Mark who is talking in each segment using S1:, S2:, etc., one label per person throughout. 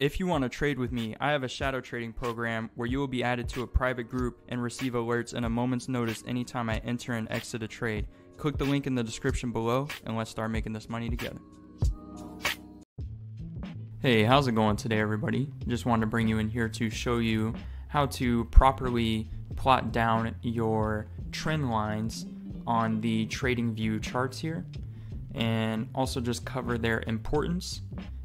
S1: If you want to trade with me, I have a shadow trading program where you will be added to a private group and receive alerts in a moment's notice anytime I enter and exit a trade. Click the link in the description below and let's start making this money together. Hey, how's it going today, everybody? Just wanted to bring you in here to show you how to properly plot down your trend lines on the TradingView charts here, and also just cover their importance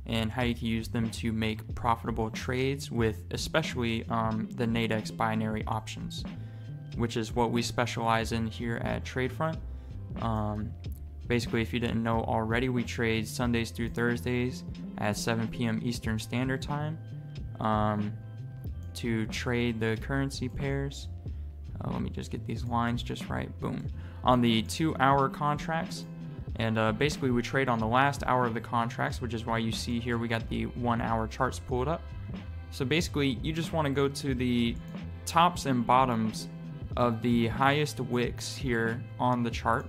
S1: and how you can use them to make profitable trades with especially the Nadex binary options, which is what we specialize in here at Tradefront. Basically, if you didn't know already, we trade Sundays through Thursdays at 7 p.m. Eastern Standard Time to trade the currency pairs. Let me just get these lines just right. Boom. On the 2-hour contracts. And basically we trade on the last hour of the contracts, which is why you see here we got the 1-hour charts pulled up. So basically you just want to go to the tops and bottoms of the highest wicks here on the chart,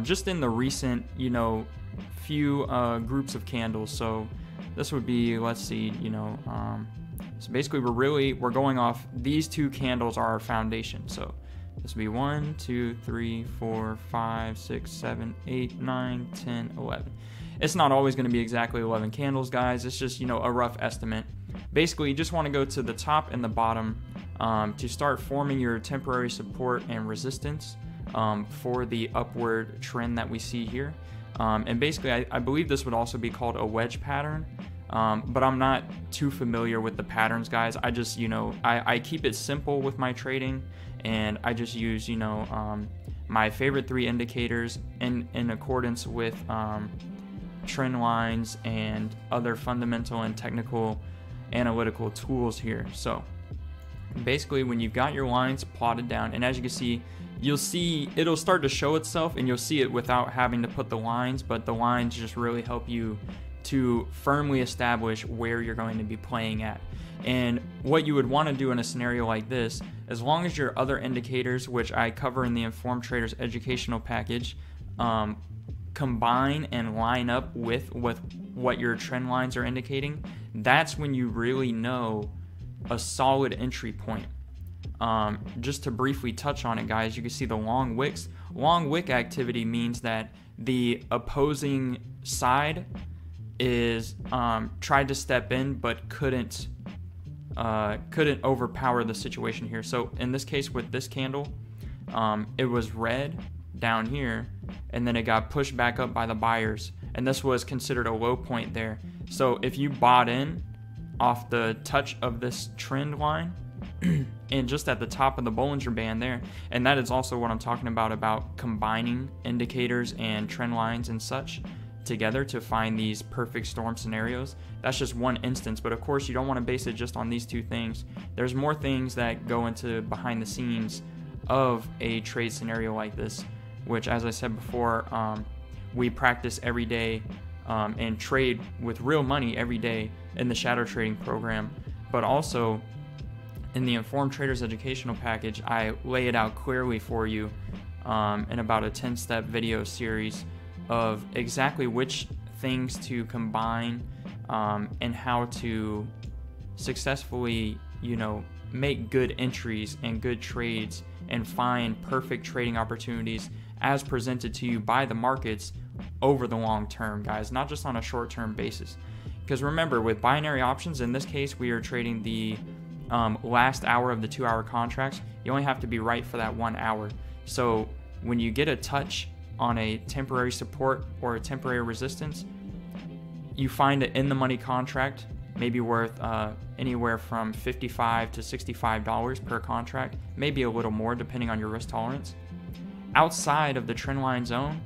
S1: just in the recent, few groups of candles. So this would be, let's see, so basically we're going off these two candles are our foundation. So this will be 1, 2, 3, 4, 5, 6, 7, 8, 9, 10, 11. It's not always going to be exactly 11 candles, guys. It's just, a rough estimate. Basically, you just want to go to the top and the bottom to start forming your temporary support and resistance for the upward trend that we see here. And basically, I believe this would also be called a wedge pattern. But I'm not too familiar with the patterns, guys. I just, I keep it simple with my trading, and I just use, my favorite 3 indicators in accordance with trend lines and other fundamental and technical analytical tools here. So basically, when you've got your lines plotted down, and as you can see, it'll start to show itself, and you'll see it without having to put the lines, but the lines just really help you to firmly establish where you're going to be playing at. And what you would want to do in a scenario like this, as long as your other indicators, which I cover in the Informed Traders educational package, combine and line up with what your trend lines are indicating, that's when you really know a solid entry point. Just to briefly touch on it, guys, you can see the long wicks. Long wick activity means that the opposing side is tried to step in but couldn't overpower the situation here. So in this case with this candle, it was red down here, and then it got pushed back up by the buyers, and this was considered a low point there. So if you bought in off the touch of this trend line and just at the top of the Bollinger Band there, and that is also what I'm talking about combining indicators and trend lines and such together to find these perfect storm scenarios. That's just one instance, but of course you don't want to base it just on these 2 things. There's more things that go into behind the scenes of a trade scenario like this, which, as I said before, we practice every day and trade with real money every day in the shadow trading program. But also in the Informed Traders educational package, I lay it out clearly for you in about a 10-step video series of exactly which things to combine and how to successfully, make good entries and good trades and find perfect trading opportunities as presented to you by the markets over the long term, guys, not just on a short-term basis. Because remember, with binary options, in this case, we are trading the last hour of the 2-hour contracts. You only have to be right for that 1 hour. So when you get a touch on a temporary support or a temporary resistance, you find an in-the-money contract, maybe worth anywhere from $55 to $65 per contract, maybe a little more depending on your risk tolerance. Outside of the trend line zone,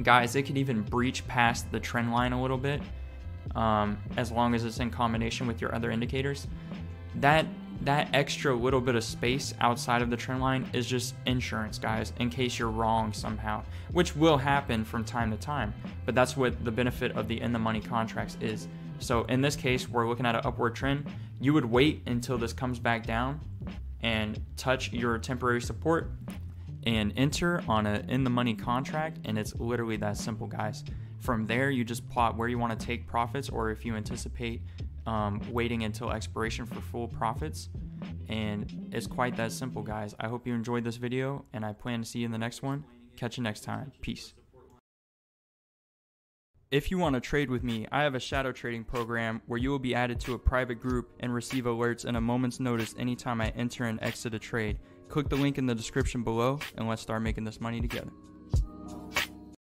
S1: guys, it could even breach past the trend line a little bit, as long as it's in combination with your other indicators. That extra little bit of space outside of the trend line is just insurance, guys, in case you're wrong somehow, which will happen from time to time. But that's what the benefit of the in-the-money contracts is. So in this case, we're looking at an upward trend. You would wait until this comes back down and touch your temporary support and enter on an in-the-money contract, and it's literally that simple, guys. From there, you just plot where you want to take profits, or if you anticipate waiting until expiration for full profits. And it's quite that simple, guys. I hope you enjoyed this video, and I plan to see you in the next one. Catch you next time. Peace. If you want to trade with me, I have a shadow trading program where you will be added to a private group and receive alerts in a moment's notice anytime I enter and exit a trade. Click the link in the description below, and let's start making this money together.